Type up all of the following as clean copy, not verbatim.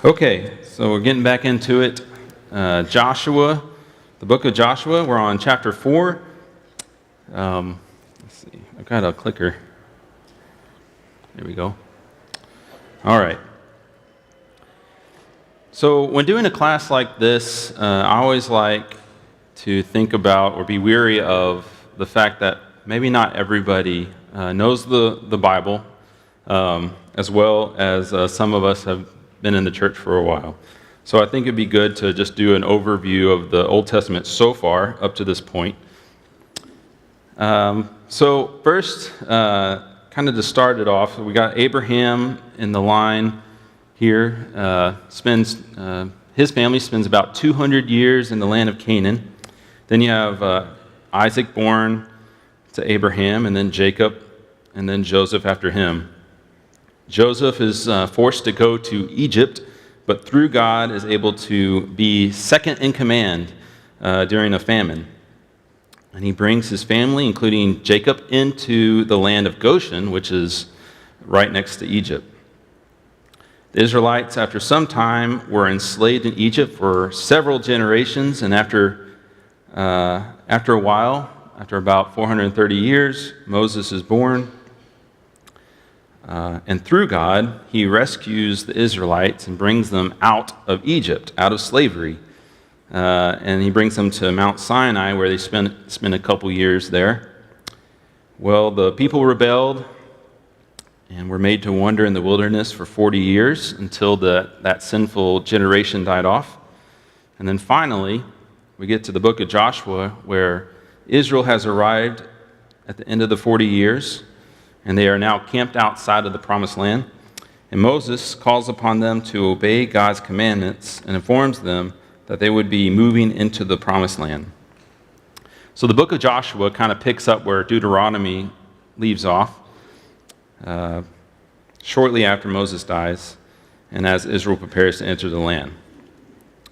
Okay, so we're getting back into it. Joshua, the book of Joshua. We're on chapter 4. Let's see. I've got a clicker. There we go. All right. So when doing a class like this, I always like to think about or be weary of the fact that maybe not everybody knows the Bible as well as some of us have been in the church for a while. So I think it'd be good to just do an overview of the Old Testament so far up to this point. So first, kind of to start it off, we got Abraham in the line here. His family spends about 200 years in the land of Canaan. Then you have Isaac born to Abraham, and then Jacob, and then Joseph after him. Joseph is forced to go to Egypt, but through God is able to be second in command during a famine. And he brings his family, including Jacob, into the land of Goshen, which is right next to Egypt. The Israelites, after some time, were enslaved in Egypt for several generations, and after a while, after about 430 years, Moses is born. And through God, he rescues the Israelites and brings them out of Egypt, out of slavery. And he brings them to Mount Sinai, where they spend a couple years there. Well, the people rebelled and were made to wander in the wilderness for 40 years until that sinful generation died off. And then finally, we get to the book of Joshua, where Israel has arrived at the end of the 40 years, and they are now camped outside of the promised land. And Moses calls upon them to obey God's commandments and informs them that they would be moving into the promised land. So the book of Joshua kind of picks up where Deuteronomy leaves off, shortly after Moses dies, and as Israel prepares to enter the land.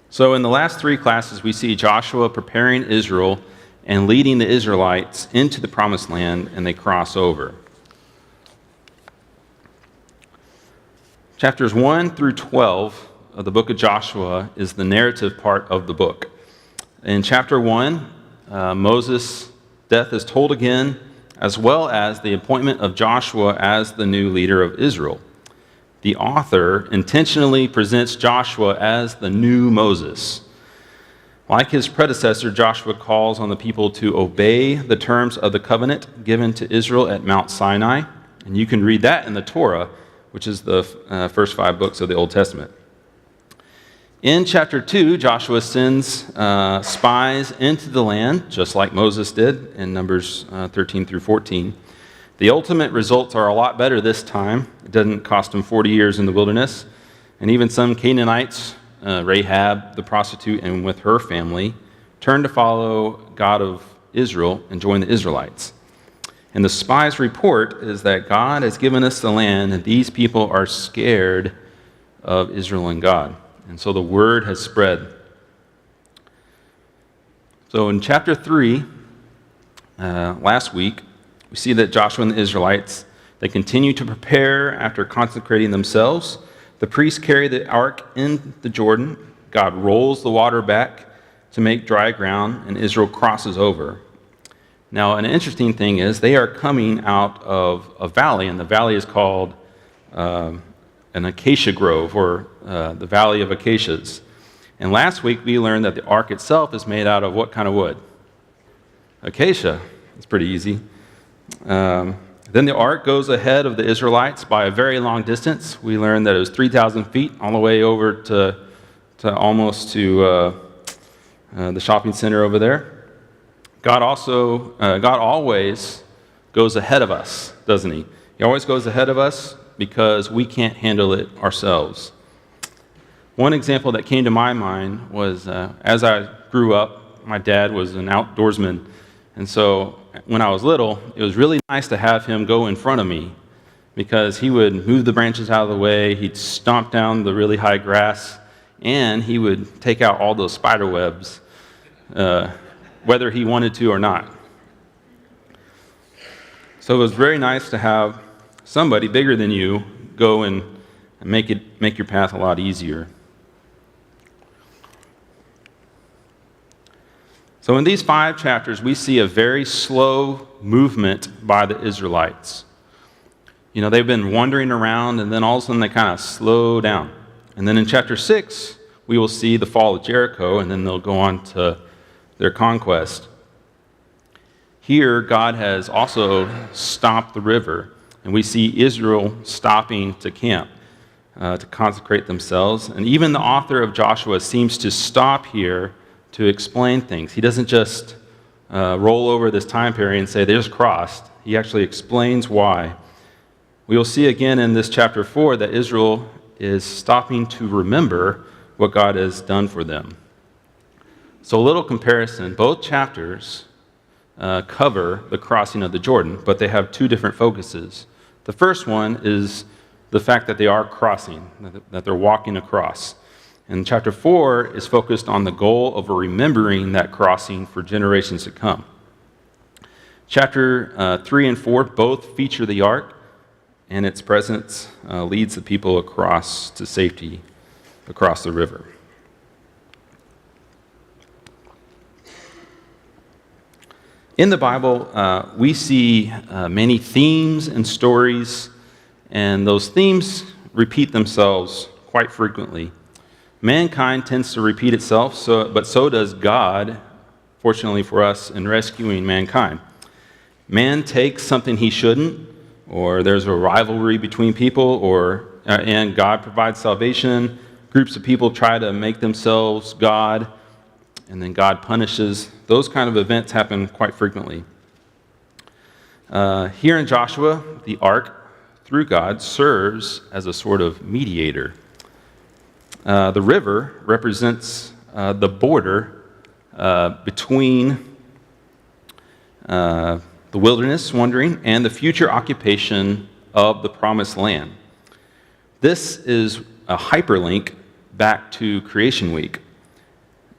So in the last three classes, we see Joshua preparing Israel and leading the Israelites into the promised land, and they cross over. Chapters 1 through 12 of the book of Joshua is the narrative part of the book. In chapter 1, Moses' death is told again, as well as the appointment of Joshua as the new leader of Israel. The author intentionally presents Joshua as the new Moses. Like his predecessor, Joshua calls on the people to obey the terms of the covenant given to Israel at Mount Sinai, and you can read that in the Torah, which is the first 5 books of the Old Testament. In chapter 2, Joshua sends spies into the land, just like Moses did in Numbers 13 through 14. The ultimate results are a lot better this time. It doesn't cost them 40 years in the wilderness. And even some Canaanites, Rahab, the prostitute, and with her family, turn to follow God of Israel and join the Israelites. And the spies' report is that God has given us the land, and these people are scared of Israel and God. And so the word has spread. So in chapter 3, last week, we see that Joshua and the Israelites, they continue to prepare after consecrating themselves. The priests carry the ark in the Jordan. God rolls the water back to make dry ground, and Israel crosses over. Now, an interesting thing is they are coming out of a valley, and the valley is called an acacia grove, or the Valley of Acacias. And last week we learned that the ark itself is made out of what kind of wood? Acacia. It's pretty easy. Then the ark goes ahead of the Israelites by a very long distance. We learned that it was 3,000 feet all the way over to almost to the shopping center over there. God always goes ahead of us, doesn't he? He always goes ahead of us because we can't handle it ourselves. One example that came to my mind was as I grew up, my dad was an outdoorsman. And so when I was little, it was really nice to have him go in front of me because he would move the branches out of the way, he'd stomp down the really high grass, and he would take out all those spider webs, whether he wanted to or not. So it was very nice to have somebody bigger than you go and make your path a lot easier. So in these 5 chapters, we see a very slow movement by the Israelites. You know, they've been wandering around, and then all of a sudden they kind of slow down. And then in chapter 6, we will see the fall of Jericho, and then they'll go on to their conquest. Here, God has also stopped the river, and we see Israel stopping to camp, to consecrate themselves. And even the author of Joshua seems to stop here to explain things. He doesn't just roll over this time period and say, they just crossed. He actually explains why. We will see again in this chapter 4 that Israel is stopping to remember what God has done for them. So a little comparison. Both chapters cover the crossing of the Jordan, but they have 2 different focuses. The first one is the fact that they are crossing, that they're walking across. And chapter 4 is focused on the goal of remembering that crossing for generations to come. Chapter 3 and 4 both feature the ark, and its presence leads the people across to safety across the river. In the Bible, we see many themes and stories, and those themes repeat themselves quite frequently. Mankind tends to repeat itself, but so does God, fortunately for us, in rescuing mankind. Man takes something he shouldn't, or there's a rivalry between people, and God provides salvation. Groups of people try to make themselves God, and then God punishes. Those kind of events happen quite frequently. Here in Joshua, the ark, through God, serves as a sort of mediator. The river represents the border between the wilderness wandering and the future occupation of the promised land. This is a hyperlink back to Creation Week.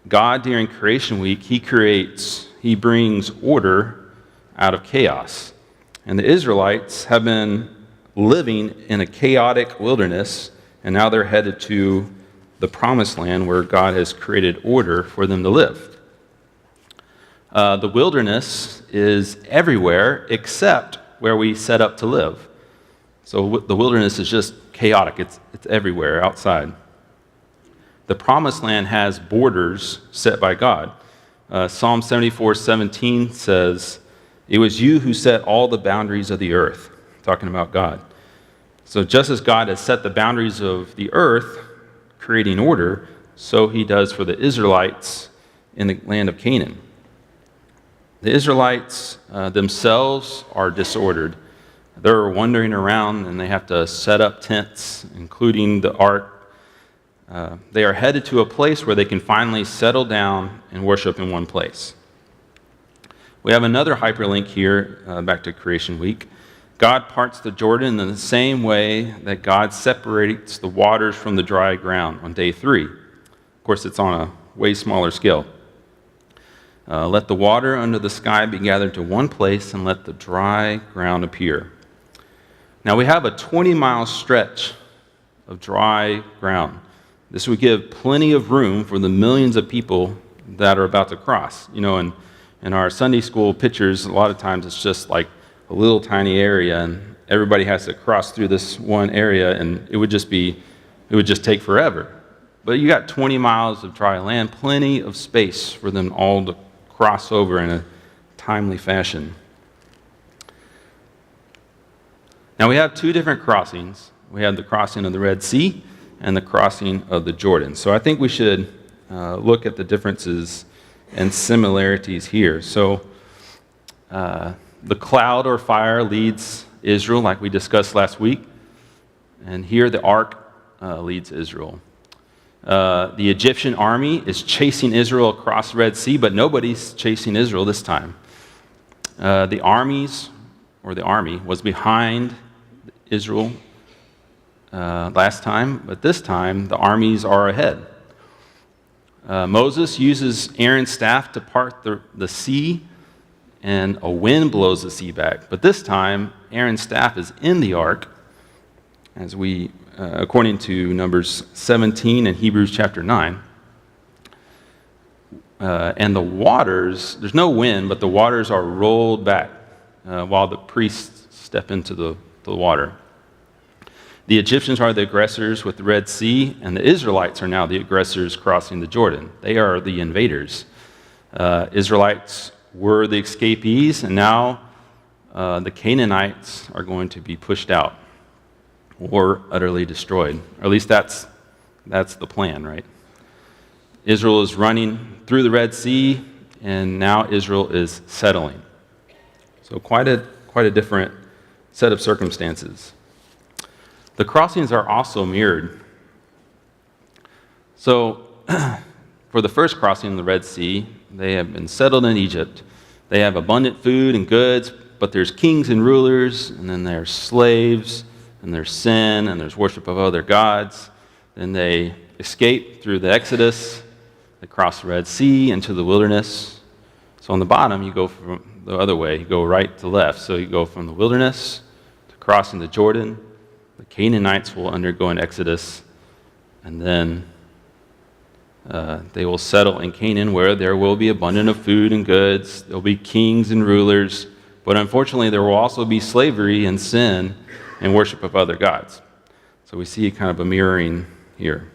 God, during Creation Week, he brings order out of chaos. And the Israelites have been living in a chaotic wilderness, and now they're headed to the promised land where God has created order for them to live. The wilderness is everywhere except where we set up to live. So the wilderness is just chaotic. It's everywhere outside. The promised land has borders set by God. Psalm 74:17 says, "It was you who set all the boundaries of the earth," talking about God. So just as God has set the boundaries of the earth, creating order, so he does for the Israelites in the land of Canaan. The Israelites themselves are disordered. They're wandering around and they have to set up tents, including the ark. They are headed to a place where they can finally settle down and worship in one place. We have another hyperlink here, back to Creation Week. God parts the Jordan in the same way that God separates the waters from the dry ground on day 3. Of course, it's on a way smaller scale. Let the water under the sky be gathered to one place, and let the dry ground appear. Now we have a 20-mile stretch of dry ground. This would give plenty of room for the millions of people that are about to cross. You know, in our Sunday school pictures, a lot of times it's just like a little tiny area, and everybody has to cross through this one area, and it would just take forever. But you got 20 miles of dry land, plenty of space for them all to cross over in a timely fashion. Now we have 2 different crossings. We have the crossing of the Red Sea and the crossing of the Jordan. So I think we should look at the differences and similarities here. So the cloud or fire leads Israel, like we discussed last week. And here the ark leads Israel. The Egyptian army is chasing Israel across the Red Sea, but nobody's chasing Israel this time. The army was behind Israel last time, but this time the armies are ahead. Moses uses Aaron's staff to part the sea, and a wind blows the sea back. But this time, Aaron's staff is in the ark, as we, according to Numbers 17 and Hebrews chapter 9. and the waters, there's no wind, but the waters are rolled back while the priests step into the water. The Egyptians are the aggressors with the Red Sea, and the Israelites are now the aggressors crossing the Jordan. They are the invaders. Israelites were the escapees, and now the Canaanites are going to be pushed out or utterly destroyed. Or at least that's the plan, right? Israel is running through the Red Sea, and now Israel is settling. So quite a different set of circumstances. The crossings are also mirrored. So for the first crossing of the Red Sea, they have been settled in Egypt. They have abundant food and goods, but there's kings and rulers, and then there's slaves, and there's sin, and there's worship of other gods. Then they escape through the Exodus. They cross the Red Sea into the wilderness. So on the bottom, you go from the other way. You go right to left. So you go from the wilderness to crossing the Jordan. The Canaanites will undergo an Exodus, and then they will settle in Canaan, where there will be abundant of food and goods. There will be kings and rulers. But unfortunately, there will also be slavery and sin and worship of other gods. So we see kind of a mirroring here.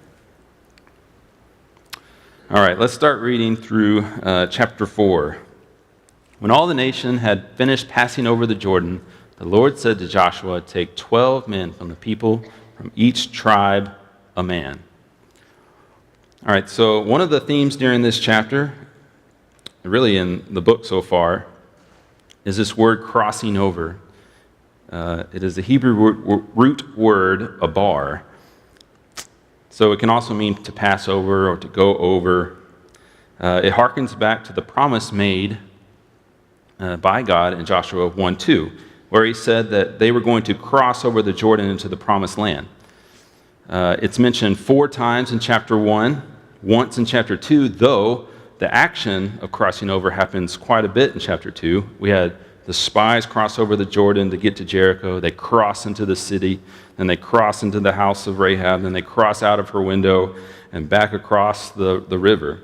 All right, let's start reading through chapter 4. When all the nation had finished passing over the Jordan, the Lord said to Joshua, "Take 12 men from the people, from each tribe a man." All right, so one of the themes during this chapter, really in the book so far, is this word crossing over. It is the Hebrew root word abar. So it can also mean to pass over or to go over. It harkens back to the promise made by God in Joshua 1:2, where he said that they were going to cross over the Jordan into the promised land. It's mentioned 4 times in chapter 1, once in chapter 2, though the action of crossing over happens quite a bit in chapter 2. We had the spies cross over the Jordan to get to Jericho. They cross into the city, then they cross into the house of Rahab, then they cross out of her window and back across the river.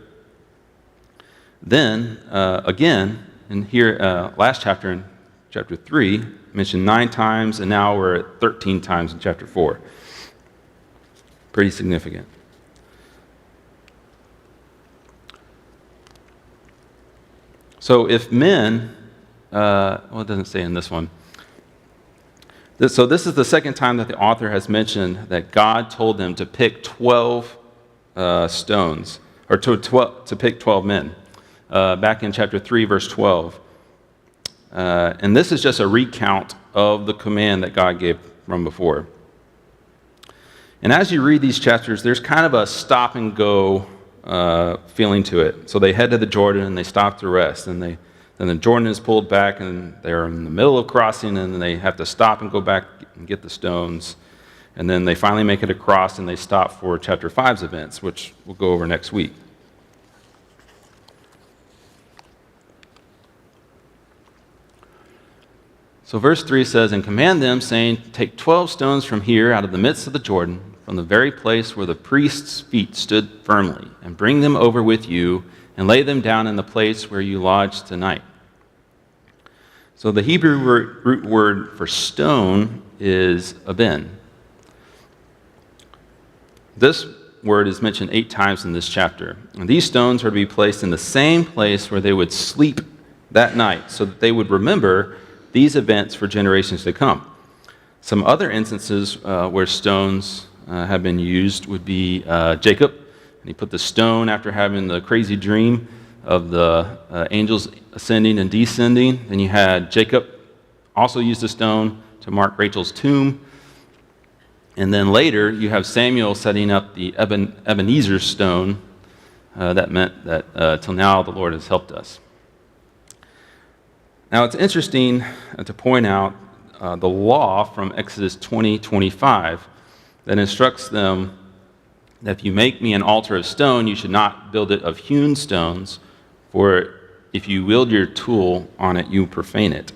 Then, again, in here, last chapter, in chapter 3, mentioned 9 times, and now we're at 13 times in chapter 4. Pretty significant. So if men, it doesn't say in this one. So this is the second time that the author has mentioned that God told them to pick 12 stones, or to pick 12 men, back in chapter 3, verse 12. And this is just a recount of the command that God gave from before. And as you read these chapters, there's kind of a stop and go feeling to it. So they head to the Jordan and they stop to rest, and then the Jordan is pulled back, and they're in the middle of crossing, and then they have to stop and go back and get the stones. And then they finally make it across, and they stop for chapter 5's events, which we'll go over next week. So verse 3 says, "And command them, saying, Take 12 stones from here out of the midst of the Jordan, from the very place where the priest's feet stood firmly, and bring them over with you, and lay them down in the place where you lodge tonight." So the Hebrew root word for stone is aben. This word is mentioned 8 times in this chapter. And these stones are to be placed in the same place where they would sleep that night, so that they would remember these events for generations to come. Some other instances where stones have been used would be Jacob. And he put the stone after having the crazy dream of the angels ascending and descending. Then you had Jacob also used a stone to mark Rachel's tomb. And then later you have Samuel setting up the Ebenezer stone. That meant that till now the Lord has helped us. Now it's interesting to point out the law from Exodus 20:25 that instructs them that if you make me an altar of stone, you should not build it of hewn stones, for if you wield your tool on it, you profane it.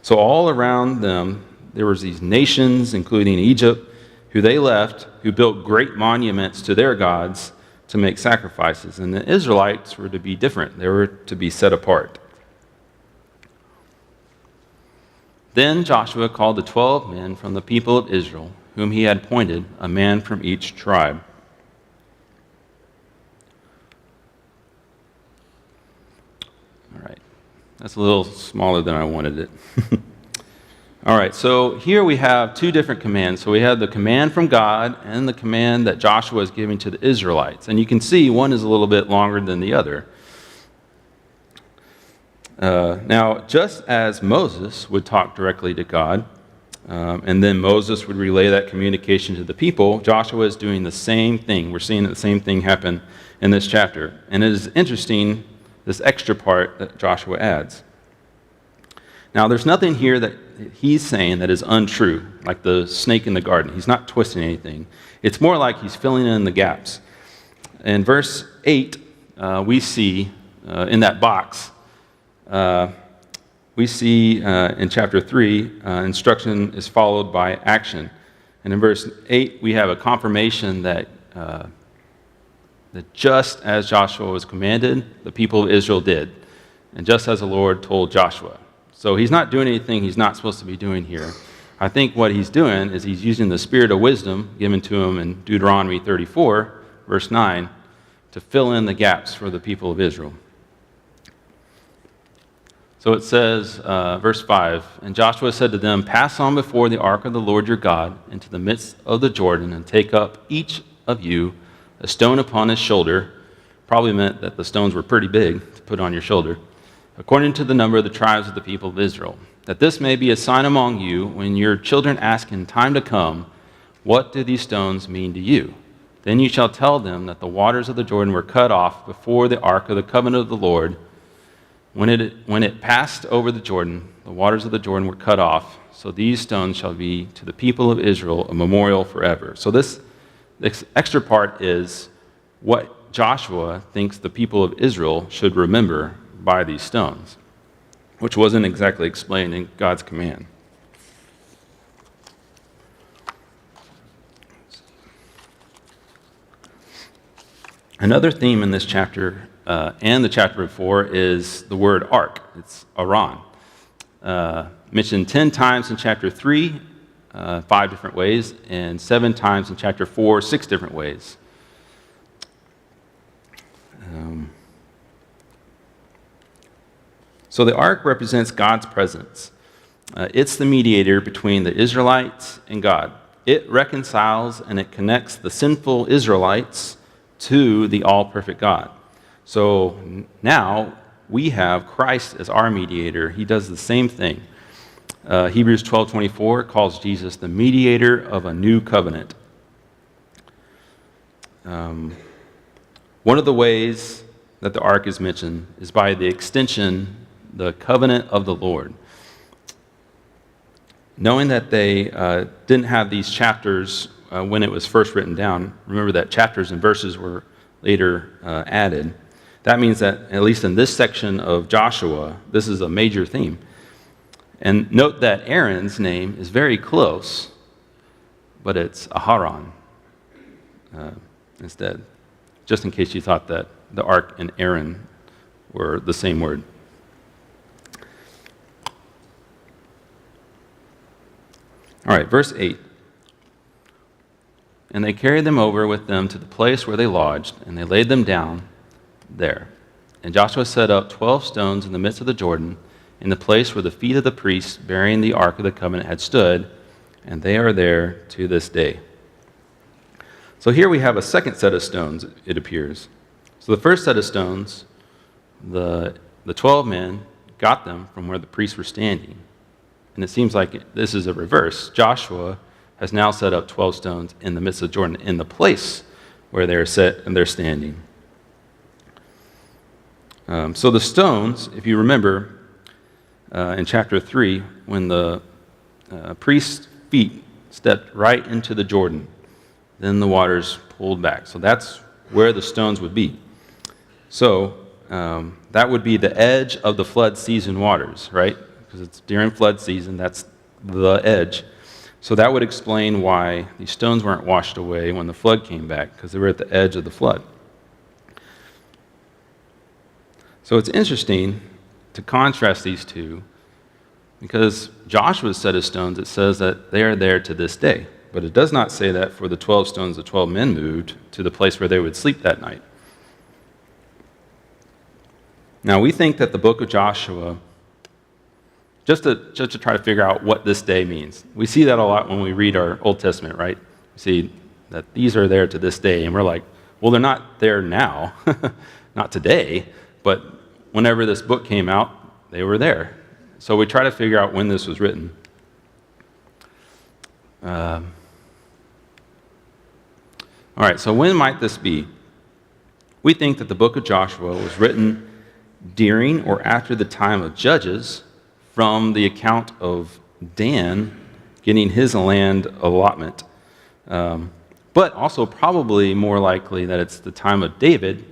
So all around them, there was these nations, including Egypt, who they left, who built great monuments to their gods, to make sacrifices, and the Israelites were to be different. They were to be set apart. Then Joshua called the 12 men from the people of Israel, whom he had appointed, a man from each tribe. All right, that's a little smaller than I wanted it. All right, so here we have two different commands. So we have the command from God and the command that Joshua is giving to the Israelites. And you can see one is a little bit longer than the other. Now, just as Moses would talk directly to God, and then Moses would relay that communication to the people, Joshua is doing the same thing. We're seeing the same thing happen in this chapter. And it is interesting, this extra part that Joshua adds. Now, there's nothing here that he's saying that is untrue, like the snake in the garden. He's not twisting anything. It's more like he's filling in the gaps. In verse 8, we see in that box, we see in chapter 3, instruction is followed by action. And in verse 8, we have a confirmation that just as Joshua was commanded, the people of Israel did, and just as the Lord told Joshua. So he's not doing anything he's not supposed to be doing here. I think what he's doing is he's using the spirit of wisdom given to him in Deuteronomy 34, verse 9, to fill in the gaps for the people of Israel. So it says, verse 5, and Joshua said to them, pass on before the ark of the Lord your God into the midst of the Jordan, and take up each of you a stone upon his shoulder. Probably meant that the stones were pretty big to put on your shoulder, according to the number of the tribes of the people of Israel, that this may be a sign among you when your children ask in time to come, what do these stones mean to you? Then you shall tell them that the waters of the Jordan were cut off before the ark of the covenant of the Lord. When it passed over the Jordan, the waters of the Jordan were cut off. So these stones shall be to the people of Israel a memorial forever. So this extra part is what Joshua thinks the people of Israel should remember by these stones, which wasn't exactly explained in God's command. Another theme in this chapter and the chapter before is the word ark. It's Aran. Mentioned 10 times in chapter 3, 5 different ways, and 7 times in chapter 4, 6 different ways. So the ark represents God's presence. It's the mediator between the Israelites and God. It reconciles and it connects the sinful Israelites to the all-perfect God. So now we have Christ as our mediator. He does the same thing. Hebrews 12:24 calls Jesus the mediator of a new covenant. One of the ways that the ark is mentioned is by the extension, the covenant of the Lord. Knowing that they didn't have these chapters when it was first written down, remember that chapters and verses were later added. That means that, at least in this section of Joshua, this is a major theme. And note that Aaron's name is very close, but it's Aharon instead, just in case you thought that the ark and Aaron were the same word. All right, verse 8. And they carried them over with them to the place where they lodged, and they laid them down there. And Joshua set up 12 stones in the midst of the Jordan, in the place where the feet of the priests bearing the ark of the covenant had stood, and they are there to this day. So here we have a second set of stones, it appears. So the first set of stones, the 12 men got them from where the priests were standing. And it seems like this is a reverse. Joshua has now set up 12 stones in the midst of Jordan, in the place where they're set and they're standing. So the stones, if you remember, in chapter 3, when the priest's feet stepped right into the Jordan, then the waters pulled back. So that's where the stones would be. So that would be the edge of the flood season waters, right? Because it's during flood season, that's the edge. So that would explain why these stones weren't washed away when the flood came back, because they were at the edge of the flood. So it's interesting to contrast these two, because Joshua's set of stones, it says that they are there to this day. But it does not say that for the 12 stones the 12 men moved to the place where they would sleep that night. Now, we think that the book of Joshua, just to try to figure out what this day means. We see that a lot when we read our Old Testament, right? We see that these are there to this day, and we're like, well, they're not there now, not today, but whenever this book came out, they were there. So we try to figure out when this was written. All right, so when might this be? We think that the book of Joshua was written during or after the time of Judges, from the account of Dan getting his land allotment. But also probably more likely that it's the time of David,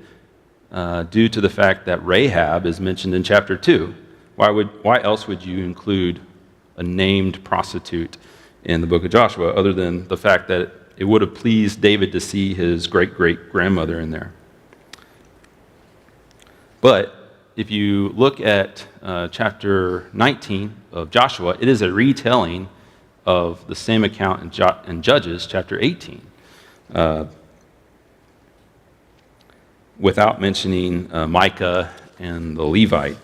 due to the fact that Rahab is mentioned in chapter 2. Why else would you include a named prostitute in the book of Joshua, other than the fact that it would have pleased David to see his great-great-grandmother in there? But if you look at chapter 19 of Joshua, it is a retelling of the same account in Judges chapter 18, without mentioning Micah and the Levite.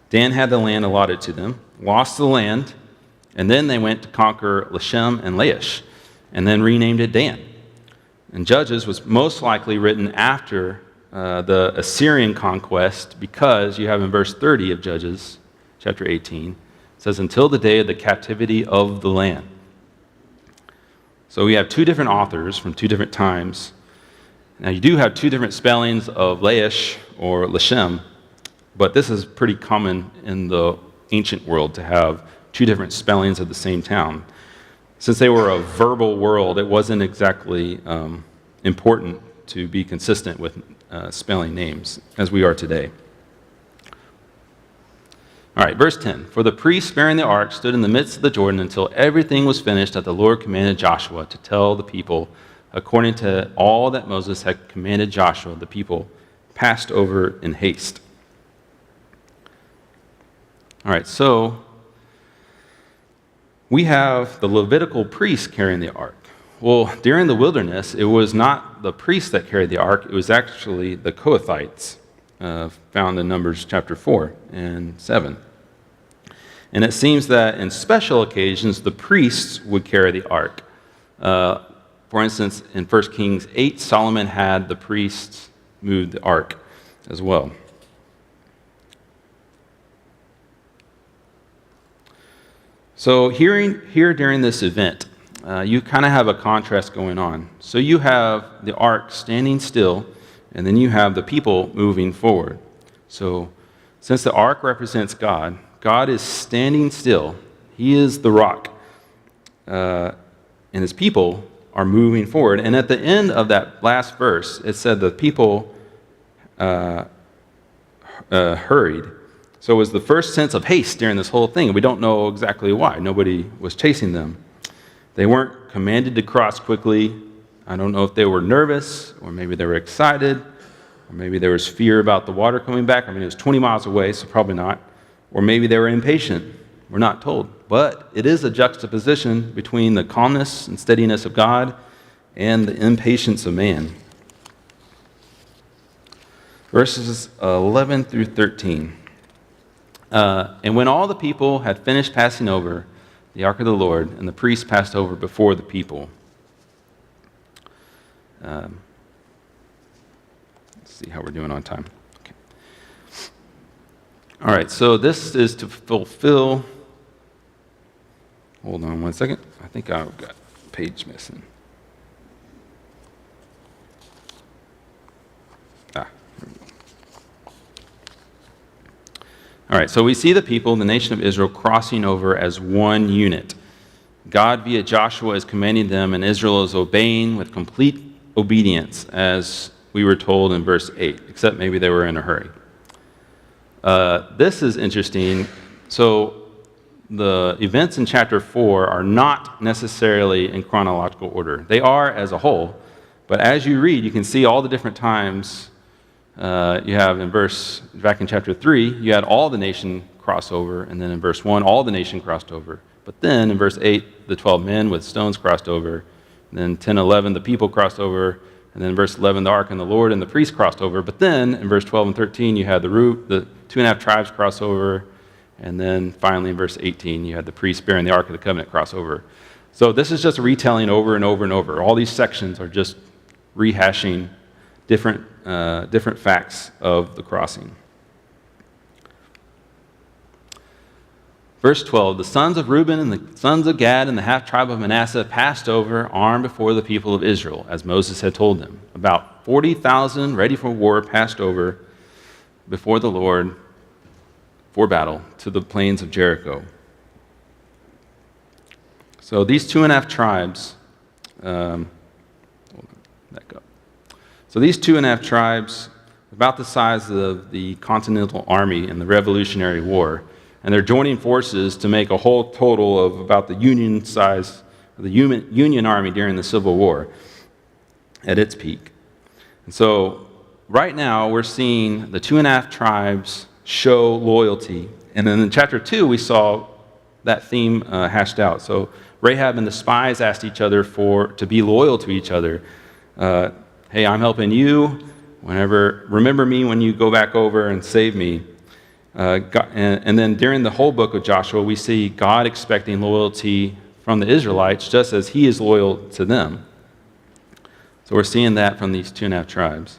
Dan had the land allotted to them, lost the land, and then they went to conquer Lashem and Laish, and then renamed it Dan. And Judges was most likely written after the Assyrian conquest, because you have in verse 30 of Judges chapter 18, it says, until the day of the captivity of the land. So we have two different authors from two different times. Now you do have two different spellings of Laish or Lashem, but this is pretty common in the ancient world to have two different spellings of the same town. Since they were a verbal world, it wasn't exactly important to be consistent with spelling names as we are today. All right, verse 10. For the priests bearing the ark stood in the midst of the Jordan until everything was finished that the Lord commanded Joshua to tell the people. According to all that Moses had commanded Joshua, the people passed over in haste. All right, so we have the Levitical priests carrying the ark. Well, during the wilderness, it was not the priests that carried the ark, it was actually the Kohathites, found in Numbers chapter 4 and 7. And it seems that in special occasions, the priests would carry the ark. For instance, in 1 Kings 8, Solomon had the priests move the ark as well. So here during this event, you kind of have a contrast going on. So you have the ark standing still, and then you have the people moving forward. So since the ark represents God, God is standing still. He is the rock. And his people are moving forward. And at the end of that last verse, it said the people hurried. So it was the first sense of haste during this whole thing. We don't know exactly why. Nobody was chasing them. They weren't commanded to cross quickly. I don't know if they were nervous, or maybe they were excited, or maybe there was fear about the water coming back. I mean, it was 20 miles away, so probably not. Or maybe they were impatient. We're not told. But it is a juxtaposition between the calmness and steadiness of God and the impatience of man. Verses 11 through 13. And when all the people had finished passing over the ark of the Lord, and the priests passed over before the people. Let's see how we're doing on time. Okay. All right, so this is to fulfill. Hold on one second. I think I've got a page missing. All right, so we see the people, the nation of Israel, crossing over as one unit. God, via Joshua, is commanding them, and Israel is obeying with complete obedience, as we were told in verse 8, except maybe they were in a hurry. This is interesting. So the events in chapter 4 are not necessarily in chronological order. They are as a whole, but as you read, you can see all the different times you have back in chapter 3, you had all the nation cross over, and then in verse 1, all the nation crossed over. But then in verse 8, the 12 men with stones crossed over. And then 10, 11, the people crossed over. And then in verse 11, the ark and the Lord and the priests crossed over. But then in verse 12 and 13, you had the 2.5 tribes cross over. And then finally in verse 18, you had the priests bearing the ark of the covenant cross over. So this is just a retelling over and over and over. All these sections are just rehashing different facts of the crossing. Verse 12, the sons of Reuben and the sons of Gad and the half-tribe of Manasseh passed over armed before the people of Israel, as Moses had told them. About 40,000 ready for war passed over before the Lord for battle to the plains of Jericho. So these 2.5 tribes, So these 2.5 tribes, about the size of the Continental Army in the Revolutionary War, and they're joining forces to make a whole total of about the Union size of the Union Army during the Civil War at its peak. And so right now we're seeing the 2.5 tribes show loyalty. And then in chapter 2 we saw that theme hashed out. So Rahab and the spies asked each other to be loyal to each other. Hey, I'm helping you. Remember me when you go back over and save me. And then during the whole book of Joshua, we see God expecting loyalty from the Israelites just as he is loyal to them. So we're seeing that from these 2.5 tribes.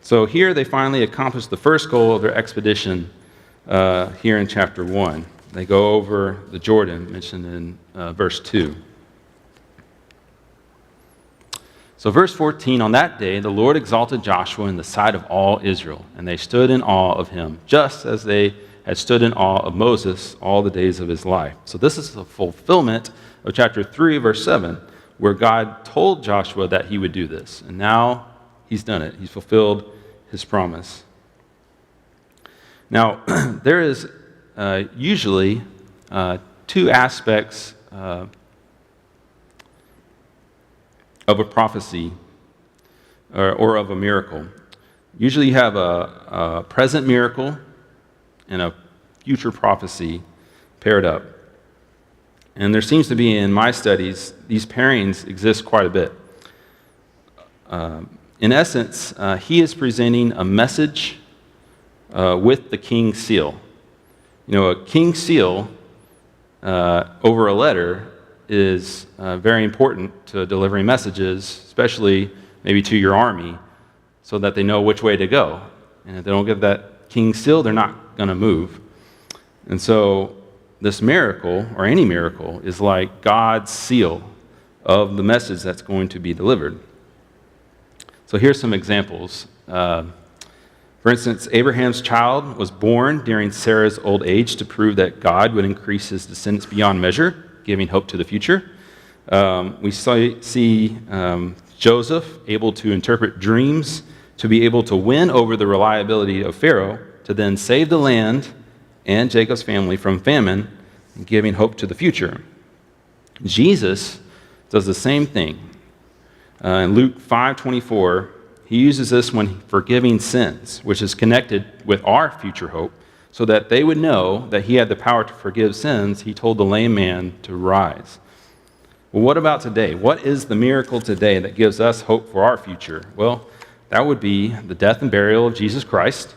So here they finally accomplished the first goal of their expedition here in chapter 1. They go over the Jordan, mentioned in verse 2. So verse 14, on that day the Lord exalted Joshua in the sight of all Israel, and they stood in awe of him, just as they had stood in awe of Moses all the days of his life. So this is the fulfillment of chapter 3, verse 7, where God told Joshua that he would do this. And now he's done it. He's fulfilled his promise. Now, there is usually 2 aspects of a prophecy or of a miracle. Usually you have a present miracle and a future prophecy paired up. And there seems to be, in my studies, these pairings exist quite a bit. In essence, he is presenting a message with the king's seal. You know, a king's seal over a letter is very important to delivering messages, especially maybe to your army, so that they know which way to go. And if they don't get that king's seal, they're not going to move. And so this miracle, or any miracle, is like God's seal of the message that's going to be delivered. So here's some examples. For instance, Abraham's child was born during Sarah's old age to prove that God would increase his descendants beyond measure, giving hope to the future. We see Joseph able to interpret dreams, to be able to win over the reliability of Pharaoh, to then save the land and Jacob's family from famine, giving hope to the future. Jesus does the same thing. In Luke 5:24, he uses this when forgiving sins, which is connected with our future hope, so that they would know that he had the power to forgive sins. He told the lame man to rise. Well, what about today? What is the miracle today that gives us hope for our future? Well, that would be the death and burial of Jesus Christ,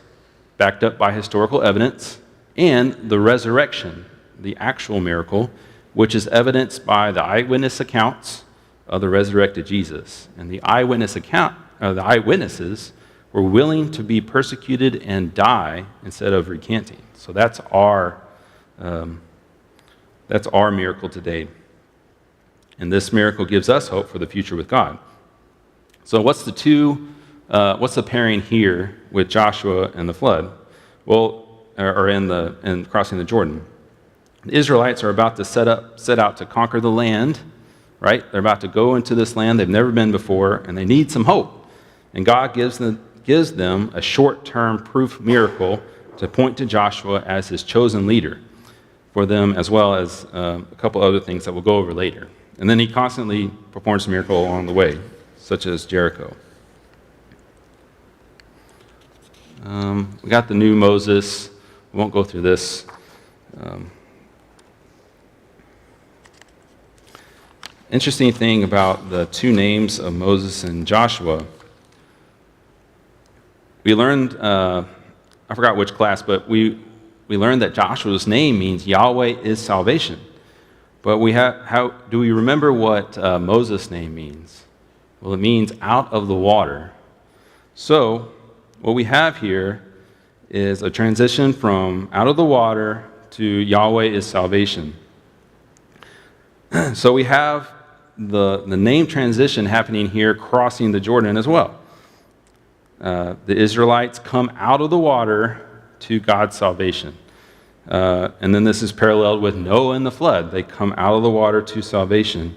backed up by historical evidence, and the resurrection, the actual miracle, which is evidenced by the eyewitness accounts of the resurrected Jesus. And the eyewitnesses were willing to be persecuted and die instead of recanting. So that's our miracle today. And this miracle gives us hope for the future with God. So what's the pairing here with Joshua and the flood? Well, in crossing the Jordan. The Israelites are about to set out to conquer the land, right? They're about to go into this land they've never been before, and they need some hope. And God gives them a short-term proof miracle to point to Joshua as his chosen leader for them, as well as a couple other things that we'll go over later. And then he constantly performs a miracle along the way, such as Jericho. We got the new Moses. We won't go through this. Interesting thing about the two names of Moses and Joshua. We learned, I forgot which class, but we learned that Joshua's name means Yahweh is salvation. But how do we remember what Moses' name means? Well, it means out of the water. So what we have here is a transition from out of the water to Yahweh is salvation. So we have the name transition happening here, crossing the Jordan as well. The Israelites come out of the water to God's salvation. And then this is paralleled with Noah and the flood. They come out of the water to salvation.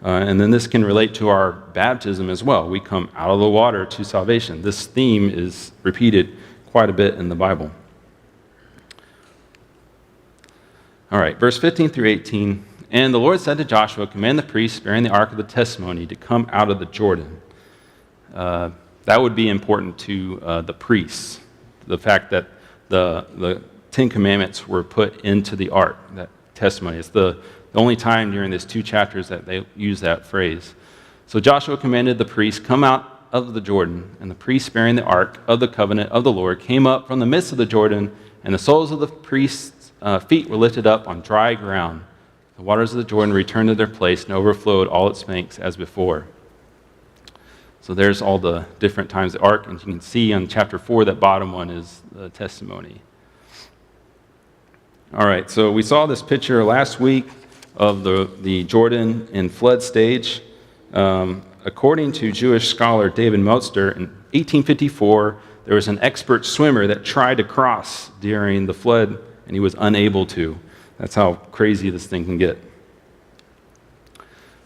And then this can relate to our baptism as well. We come out of the water to salvation. This theme is repeated quite a bit in the Bible. All right, verse 15 through 18. And the Lord said to Joshua, command the priests bearing the ark of the testimony to come out of the Jordan. That would be important to the priests. The fact that the Ten Commandments were put into the ark, that testimony. It's the only time during these two chapters that they use that phrase. So Joshua commanded the priests, come out of the Jordan, and the priests bearing the ark of the covenant of the Lord came up from the midst of the Jordan, and the soles of the priests' feet were lifted up on dry ground. The waters of the Jordan returned to their place and overflowed all its banks as before. So there's all the different times the ark, and you can see on chapter 4, that bottom one is the testimony. All right, so we saw this picture last week of the Jordan in flood stage. According to Jewish scholar David Meltzer, in 1854, there was an expert swimmer that tried to cross during the flood, and he was unable to. That's how crazy this thing can get.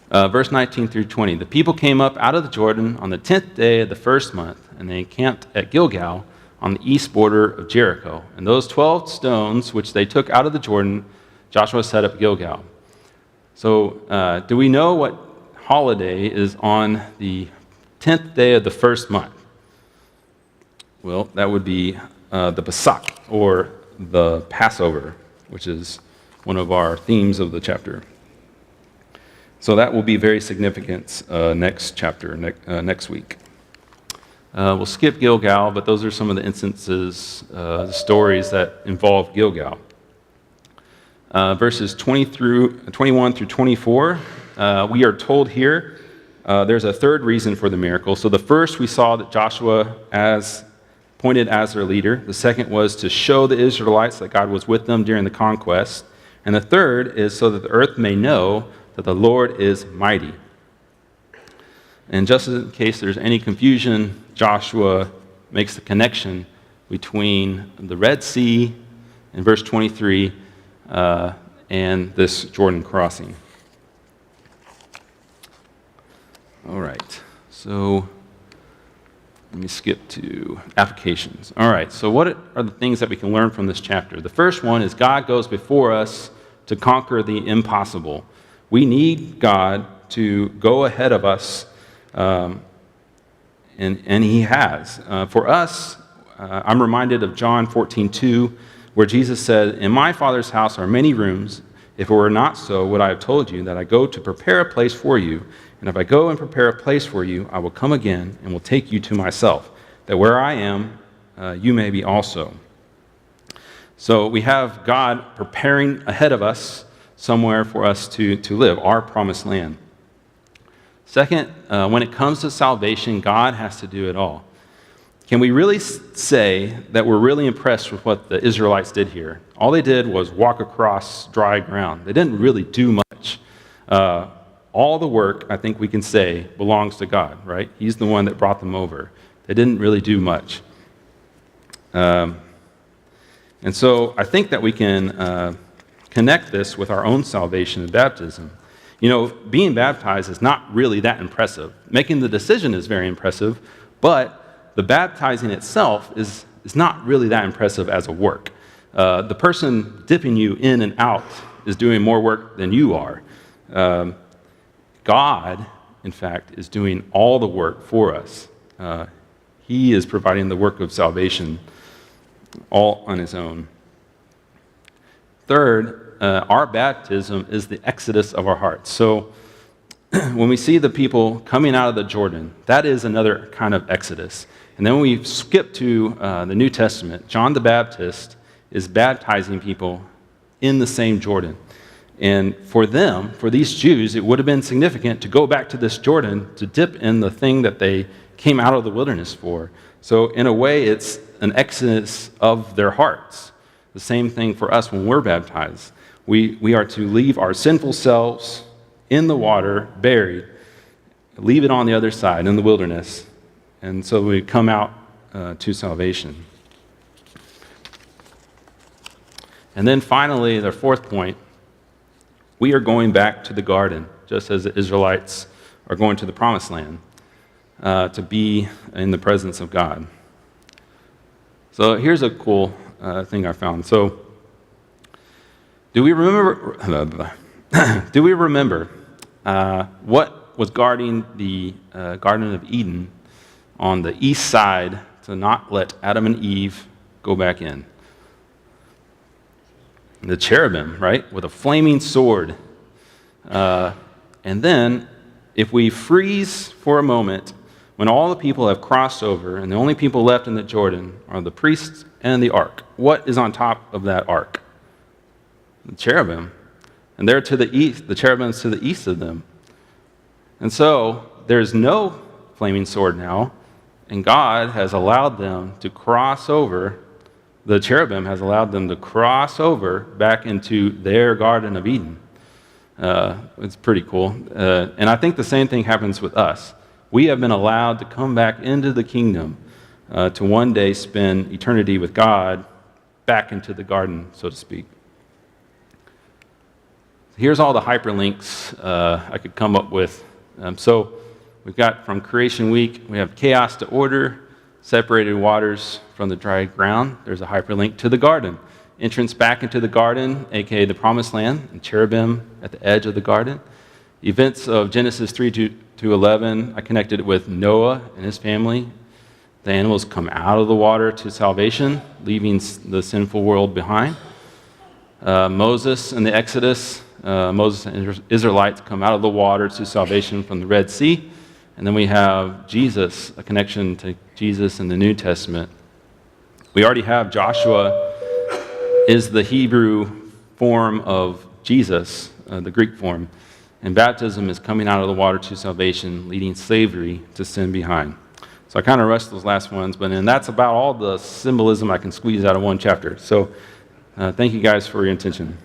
Verse 19 through 20. The people came up out of the Jordan on the 10th day of the first month, and they encamped at Gilgal on the east border of Jericho. And those 12 stones which they took out of the Jordan, Joshua set up Gilgal. So do we know what holiday is on the 10th day of the first month? Well, that would be the Pesach, or the Passover, which is one of our themes of the chapter. So that will be very significant next chapter, next week. We'll skip Gilgal, but those are some of the instances, the stories that involve Gilgal. Verses 21 through 24, we are told here there's a third reason for the miracle. So the first, we saw that Joshua appointed as their leader. The second was to show the Israelites that God was with them during the conquest. And the third is so that the earth may know that the Lord is mighty. And just in case there's any confusion, Joshua makes the connection between the Red Sea in verse 23 and this Jordan crossing. All right, so let me skip to applications. All right, so what are the things that we can learn from this chapter? The first one is God goes before us to conquer the impossible. We need God to go ahead of us, and He has. For us, I'm reminded of John 14:2, where Jesus said, in my Father's house are many rooms. If it were not so, would I have told you that I go to prepare a place for you? And if I go and prepare a place for you, I will come again and will take you to myself, that where I am, you may be also. So we have God preparing ahead of us somewhere for us to live, our promised land. Second, when it comes to salvation, God has to do it all. Can we really say that we're really impressed with what the Israelites did here? All they did was walk across dry ground. They didn't really do much. All the work, I think we can say, belongs to God, right? He's the one that brought them over. They didn't really do much. And so I think that we can connect this with our own salvation and baptism. You know, being baptized is not really that impressive. Making the decision is very impressive, but the baptizing itself is not really that impressive as a work. The person dipping you in and out is doing more work than you are. God, in fact, is doing all the work for us. He is providing the work of salvation all on his own. Third, our baptism is the exodus of our hearts. So when we see the people coming out of the Jordan, that is another kind of exodus. And then when we skip to the New Testament, John the Baptist is baptizing people in the same Jordan. And for them, for these Jews, it would have been significant to go back to this Jordan to dip in the thing that they came out of the wilderness for. So in a way, it's an exodus of their hearts. The same thing for us when we're baptized. We are to leave our sinful selves in the water, buried, leave it on the other side in the wilderness, and so we come out to salvation. And then finally, the fourth point, we are going back to the garden, just as the Israelites are going to the promised land, to be in the presence of God. So here's a cool thing I found. So, do we remember what was guarding the Garden of Eden on the east side to not let Adam and Eve go back in? The cherubim, right, with a flaming sword. And then, if we freeze for a moment, when all the people have crossed over and the only people left in the Jordan are the priests and the ark, what is on top of that ark? The cherubim. And they're to the east, the cherubim's to the east of them. And so, there's no flaming sword now, and God has allowed them to cross over. The cherubim has allowed them to cross over back into their Garden of Eden. It's pretty cool. And I think the same thing happens with us. We have been allowed to come back into the kingdom to one day spend eternity with God back into the garden, so to speak. Here's all the hyperlinks I could come up with. So we've got from Creation Week, we have chaos to order, separated waters from the dry ground. There's a hyperlink to the garden. Entrance back into the garden, aka the promised land, and cherubim at the edge of the garden. Events of Genesis 3 to 11, I connected it with Noah and his family. The animals come out of the water to salvation, leaving the sinful world behind. Moses and the Exodus, Moses and Israelites come out of the water to salvation from the Red Sea. And then we have Jesus, a connection to Jesus in the New Testament. We already have Joshua is the Hebrew form of Jesus, the Greek form. And baptism is coming out of the water to salvation, leading slavery to sin behind. So I kind of rushed those last ones, but then that's about all the symbolism I can squeeze out of one chapter. So thank you guys for your attention.